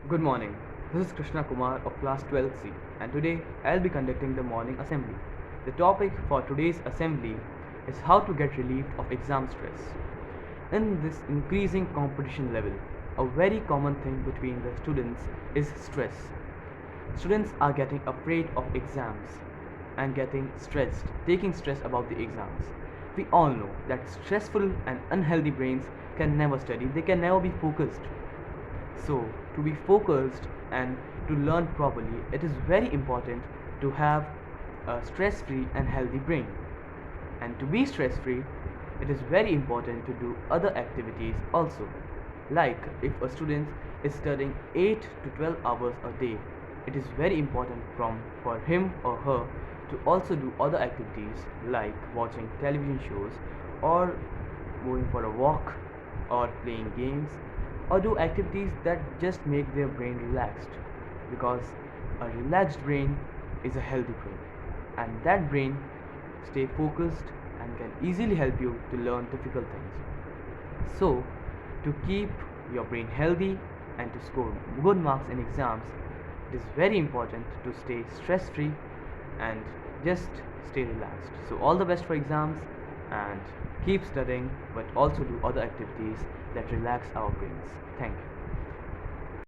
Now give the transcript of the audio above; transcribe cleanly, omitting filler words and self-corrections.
Good morning. This is Krishna Kumar of class 12C, and today I'll be conducting the morning assembly. The topic for today's assembly is how to get relieved of exam stress. In this increasing competition level, a very common thing between the students is stress. Students are getting afraid of exams and getting stressed, taking stress about the exams. We all know that stressful and unhealthy brains can never study, they can never be focused. So, to be focused and to learn properly, it is very important to have a stress free and healthy brain. And to be stress free, it is very important to do other activities also. Like if a student is studying 8 to 12 hours a day, it is very important for him or her to also do other activities like watching television shows or going for a walk or playing games or do activities that just make their brain relaxed, because a relaxed brain is a healthy brain, and that brain stay focused and can easily help you to learn difficult things. So, to keep your brain healthy and to score good marks in exams, it is very important to stay stress free and just stay relaxed. So, all the best for exams and keep studying, but also do other activities that relax our brains. Thank you.